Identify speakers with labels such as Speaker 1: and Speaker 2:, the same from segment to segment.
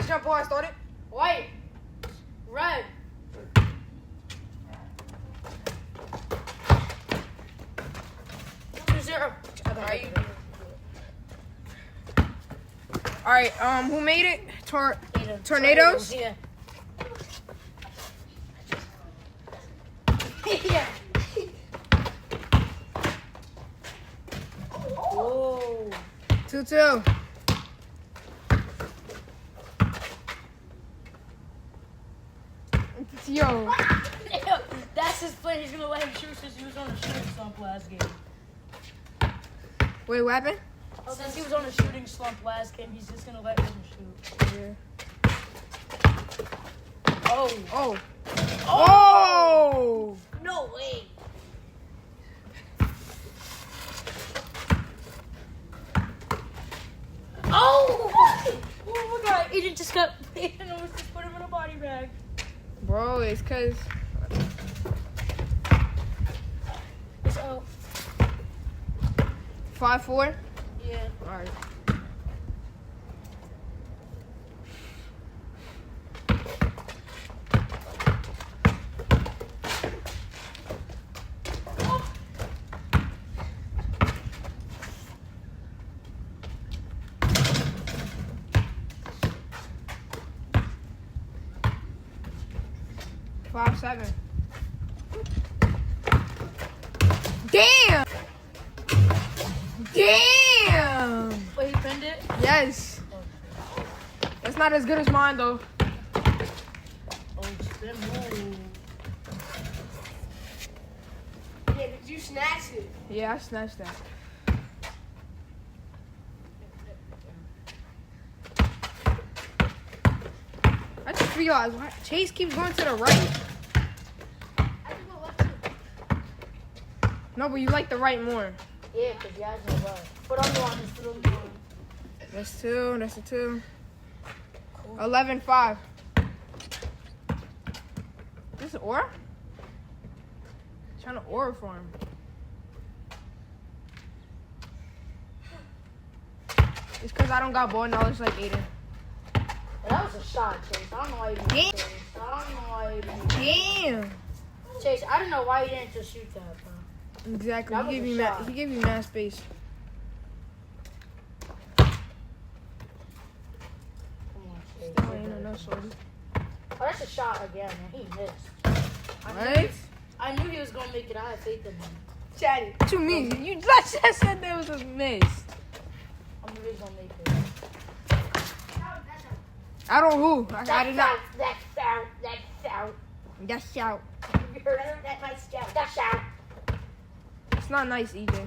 Speaker 1: Let's jump ball. I started.
Speaker 2: White. Red. Zero.
Speaker 1: All right. Who made it? Tornadoes.
Speaker 2: Yeah. Yeah. Oh.
Speaker 1: 2-2. Yo.
Speaker 2: That's his plan. He's gonna let him shoot since he was on the shooting slump last game.
Speaker 1: Wait, what happened?
Speaker 2: Since he was on a shooting slump last game, he's just gonna let him shoot.
Speaker 1: Yeah.
Speaker 2: Oh.
Speaker 1: Oh. Oh.
Speaker 2: No way. Oh! Oh my god. Aiden just got. Aiden almost just put him in a body bag.
Speaker 1: Bro, it's because.
Speaker 2: It's out.
Speaker 1: 5-4?
Speaker 2: Yeah.
Speaker 1: All right. Five, 7. Damn! Damn!
Speaker 2: Wait, he pinned it?
Speaker 1: Yes. That's not as good as mine though.
Speaker 2: Oh, spin move.
Speaker 3: Yeah, but you snatched it.
Speaker 1: Yeah, I snatched that. I just realized why Chase keeps going to the right.
Speaker 3: I think I left it.
Speaker 1: No, but you like the right more.
Speaker 2: Yeah, because he has no love. Put on the line, just put on the line.
Speaker 1: That's 2. That's a 2. 11-5. This is Aura? Trying to Aura for him. It's because I don't got ball knowledge like Aiden.
Speaker 2: That was a shot, Chase. I don't know why you didn't.
Speaker 1: Damn.
Speaker 2: Chase. I don't know why you didn't.
Speaker 1: Damn.
Speaker 2: Chase, I don't know why you didn't just shoot that, bro.
Speaker 1: Exactly.
Speaker 2: That
Speaker 1: He
Speaker 2: was
Speaker 1: gave
Speaker 2: a
Speaker 1: me
Speaker 2: shot.
Speaker 1: he gave me mad space.
Speaker 2: Come on, Chase.
Speaker 1: Still ain't enough, shorty.
Speaker 2: Oh, that's a shot again, man. He missed.
Speaker 1: Right?
Speaker 2: I knew he was gonna make it. I had faith in him.
Speaker 3: Chatty.
Speaker 1: What you mean? You just said there was a miss.
Speaker 2: I knew he was gonna make it.
Speaker 1: I don't who. I did not.
Speaker 2: That's out. That's out.
Speaker 1: That's out.
Speaker 2: You heard her? That nice shout. That's out.
Speaker 1: It's not nice, EJ.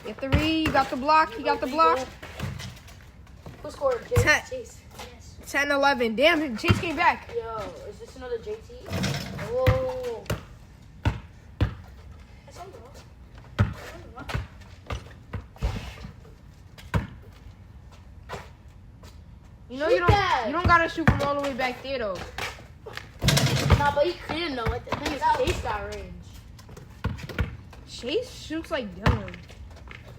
Speaker 1: Get the read. You got the block. You got the block.
Speaker 2: Who scored? Chase?
Speaker 1: Ten.
Speaker 2: Chase.
Speaker 1: 10-11. Damn, Chase came back.
Speaker 2: Yo, is this another JT? Whoa. That's on the wall.
Speaker 1: You know
Speaker 2: Shoot
Speaker 1: you
Speaker 2: that.
Speaker 1: don't gotta shoot from all the way back there though.
Speaker 2: Nah, but he couldn't know. Like, the thing is, Chase got range.
Speaker 1: Chase shoots like Dylan.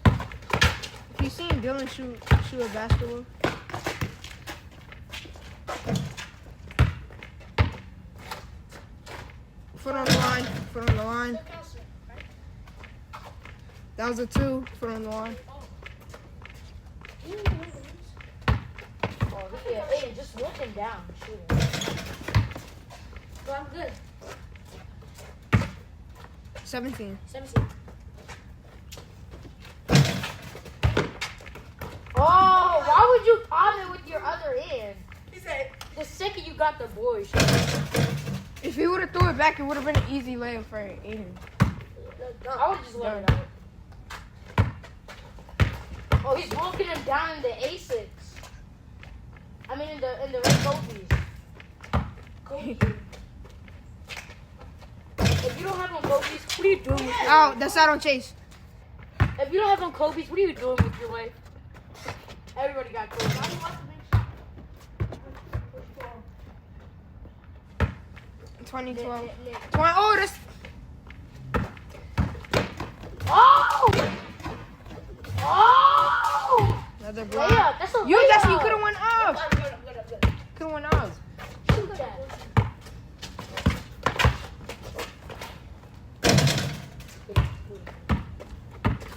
Speaker 1: If you seen Dylan shoot a basketball. Foot on the line. Foot on the line. That was a 2. Foot on the line.
Speaker 2: Oh, yeah, Aiden, just look him down. Shoot him.
Speaker 3: Well, I'm good.
Speaker 1: 17.
Speaker 3: 17.
Speaker 2: Oh, why would you palm it with your other hand?
Speaker 3: He said,
Speaker 2: The second you got the boy,
Speaker 1: If he would have threw it back, it would have been an easy layup for Aiden.
Speaker 2: I would just let it out. Oh, he's walking him down in the A6. I mean, in the red Kobe's. If you don't have on Kobe's, what are you doing with your
Speaker 1: Oh, that's out on Chase.
Speaker 2: If you don't have on Kobe's, what are you doing with your life? Everybody got Kobe's.
Speaker 1: 2012. 20. Oh, that's.
Speaker 2: Oh! Oh!
Speaker 1: Another block.
Speaker 2: Layup. That's a
Speaker 1: You
Speaker 2: layup.
Speaker 1: just you could have went
Speaker 3: I'm
Speaker 1: up.
Speaker 3: good.
Speaker 1: Could have went up.
Speaker 2: Shoot that.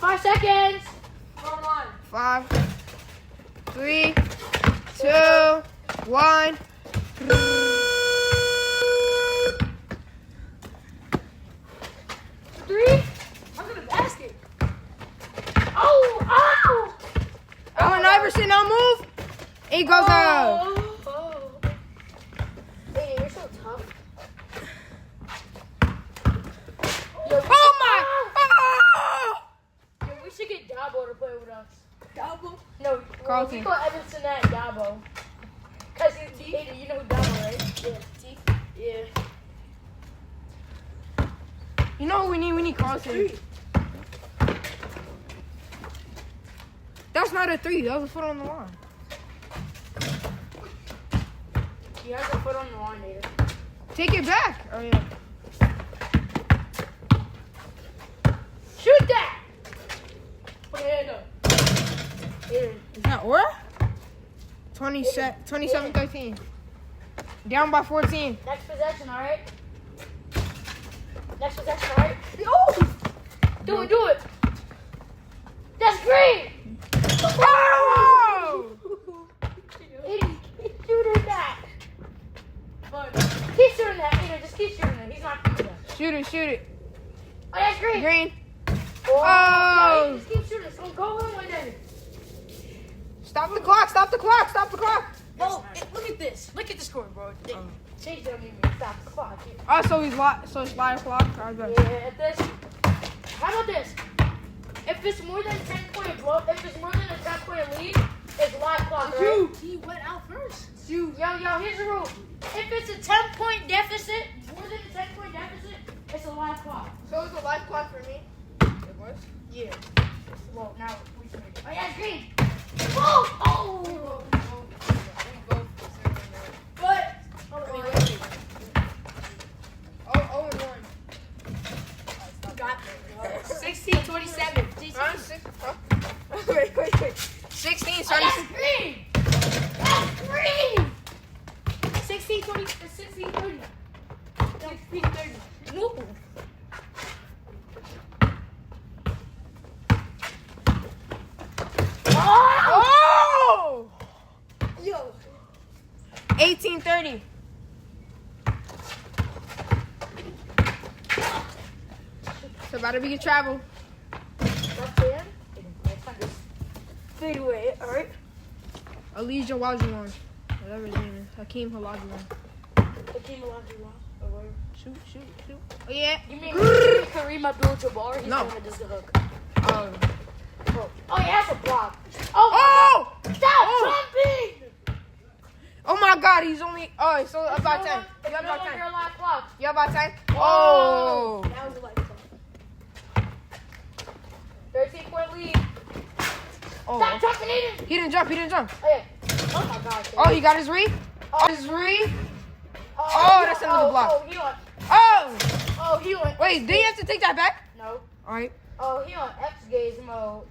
Speaker 2: 5 seconds.
Speaker 3: Come on.
Speaker 1: 5, 3, 2, 1.
Speaker 2: 3.
Speaker 3: I'm gonna basket.
Speaker 2: Oh!
Speaker 1: Allen Iverson, now move. He goes out.
Speaker 2: Oh. Hey, you're so tough. Yo,
Speaker 1: Oh my! Oh!
Speaker 2: Yo, we should get Dabo to play with us.
Speaker 3: Double.
Speaker 2: No,
Speaker 1: Carlton.
Speaker 2: we call Evanson that Dabo. Cause you know who Dabo, right?
Speaker 3: Yeah. T. Yeah.
Speaker 1: You know what we need? We need Carlton. That's not a 3. That was a foot on the line.
Speaker 2: He has a foot on the line, Nader.
Speaker 1: Take it back. Oh yeah.
Speaker 2: Shoot that! Put your hand up. Nader.
Speaker 1: Is that or? 27-13. Down by 14.
Speaker 2: Next possession, alright? Next possession, alright?
Speaker 3: Oh!
Speaker 2: Do it! That's great!
Speaker 1: Oh!
Speaker 2: Keep shooting that!
Speaker 3: But
Speaker 2: Keep shooting that, Nader. Just keep shooting it. He's not shooting that.
Speaker 1: Shoot it.
Speaker 2: Oh, that's great!
Speaker 1: Green.
Speaker 2: Oh!
Speaker 1: Oh.
Speaker 2: Yeah, just keep shooting. So go in with it.
Speaker 1: Stop the clock.
Speaker 3: oh, look at this. Look at the score, bro.
Speaker 2: Chase don't even stop the clock.
Speaker 1: Oh, so it's live clock.
Speaker 2: Yeah, if this. How about this? If it's more than 10 point blow, if it's more than a 10 point lead, it's live clock, right?
Speaker 3: He went out first.
Speaker 2: Yo, here's the rule. If it's a 10 point deficit, more than a 10 point deficit, it's a live clock.
Speaker 1: So it's a live clock for me. It was.
Speaker 2: Yeah. Well, now we can make it. Oh, yeah, it's green. Oh!
Speaker 3: But
Speaker 1: Wait. Oh, and 1.
Speaker 3: you got this. 16-27.
Speaker 1: Wait. 16,
Speaker 2: Oh,
Speaker 1: sorry.
Speaker 2: that's green! That's green!
Speaker 3: 16-20. 16-30. 16-30. No.
Speaker 2: Oh!
Speaker 1: Oh!
Speaker 3: Yo.
Speaker 1: 18-30. It's about to be a travel.
Speaker 2: Left hand. Fade away, alright?
Speaker 1: Elijah Wajuwan. Whatever his name is. Hakeem Olajuwon.
Speaker 2: Hakeem Olajuwon. Or whatever.
Speaker 1: Shoot. Oh, yeah.
Speaker 2: You mean Kareem Abdul-Jabbar? He's
Speaker 1: No.
Speaker 2: the one that does the hook.
Speaker 1: Oh.
Speaker 2: Oh, yeah, that's a block. Oh!
Speaker 1: Oh!
Speaker 2: Stop jumping!
Speaker 1: Oh my God, he's only. Oh, it's so about 10.
Speaker 2: You
Speaker 1: You have about 10.
Speaker 2: You're a live clock.
Speaker 1: You have about 10? Oh!
Speaker 3: That was a light call.
Speaker 2: 13-point lead. Stop
Speaker 1: Oh.
Speaker 2: jumping in.
Speaker 1: He didn't jump.
Speaker 2: Oh, yeah. Oh, my God.
Speaker 1: Oh, he got his read?
Speaker 2: Oh.
Speaker 1: His read?
Speaker 2: Oh,
Speaker 1: Oh, that's another block.
Speaker 2: Oh, he went.
Speaker 1: Oh!
Speaker 2: Oh, he went.
Speaker 1: Wait, do you have to take that back?
Speaker 2: No.
Speaker 1: Alright.
Speaker 2: Oh, he on X gaze mode.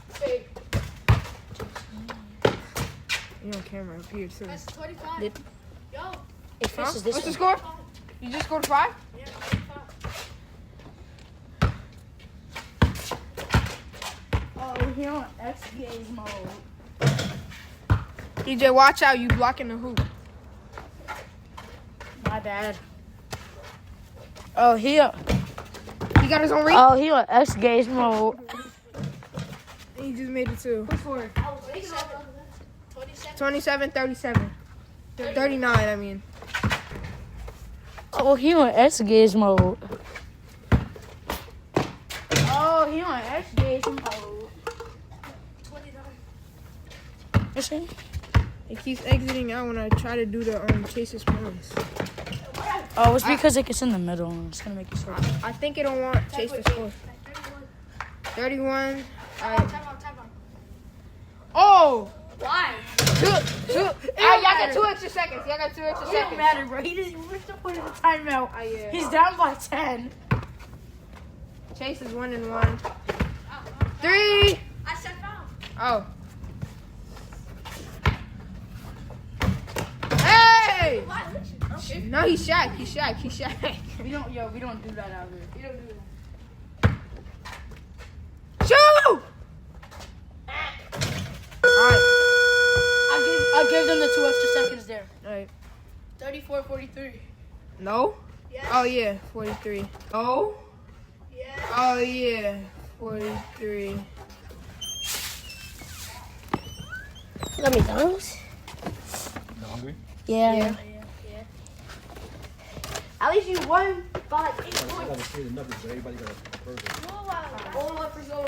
Speaker 2: Fade.
Speaker 1: You're on camera up here, too.
Speaker 3: That's 25.
Speaker 1: Did-
Speaker 3: Yo.
Speaker 2: It
Speaker 1: Huh?
Speaker 2: finishes this
Speaker 1: What's the
Speaker 2: one.
Speaker 1: score? You just scored 5?
Speaker 3: Yeah, 25.
Speaker 2: Oh, he on X gaze mode.
Speaker 1: DJ, watch out. You blocking the hoop.
Speaker 2: My bad. Oh, he on.
Speaker 1: He got his own read?
Speaker 2: Oh, he on X gaze mode.
Speaker 1: He just made it, too.
Speaker 2: Who's for?
Speaker 3: 27.
Speaker 1: 27-37. 39, I mean.
Speaker 2: Oh, he on X gaze mode. Oh, he on X gaze mode.
Speaker 3: 29.
Speaker 2: What's that?
Speaker 1: It keeps exiting out when I try to do the Chase's points.
Speaker 2: Oh, it's because it's in the middle and it's gonna make it short.
Speaker 1: I think it don't want Chase to score. 31.
Speaker 3: Time out.
Speaker 1: Oh!
Speaker 3: Why?
Speaker 1: Two. Y'all got 2 extra seconds.
Speaker 2: It don't matter, bro. We're still putting the timeout.
Speaker 1: Yeah.
Speaker 2: He's down by 10.
Speaker 1: Chase is 1-1. Oh. Hey! No, he's Shaq. He's Shaq. He's Shaq.
Speaker 2: We don't do that out here.
Speaker 3: You don't do that.
Speaker 1: Shoot! Alright.
Speaker 2: I give them the 2 extra seconds there.
Speaker 1: Alright.
Speaker 3: 34-43.
Speaker 1: No?
Speaker 3: Yes.
Speaker 1: Oh, yeah. 43. Oh?
Speaker 3: Yes.
Speaker 1: Oh, yeah. 43.
Speaker 4: You got McDonald's?
Speaker 5: You hungry?
Speaker 4: Yeah.
Speaker 1: Yeah.
Speaker 4: At least you won by like 8
Speaker 5: I
Speaker 4: points.
Speaker 5: gotta say the numbers, but everybody got a burger.
Speaker 3: All the way for go on.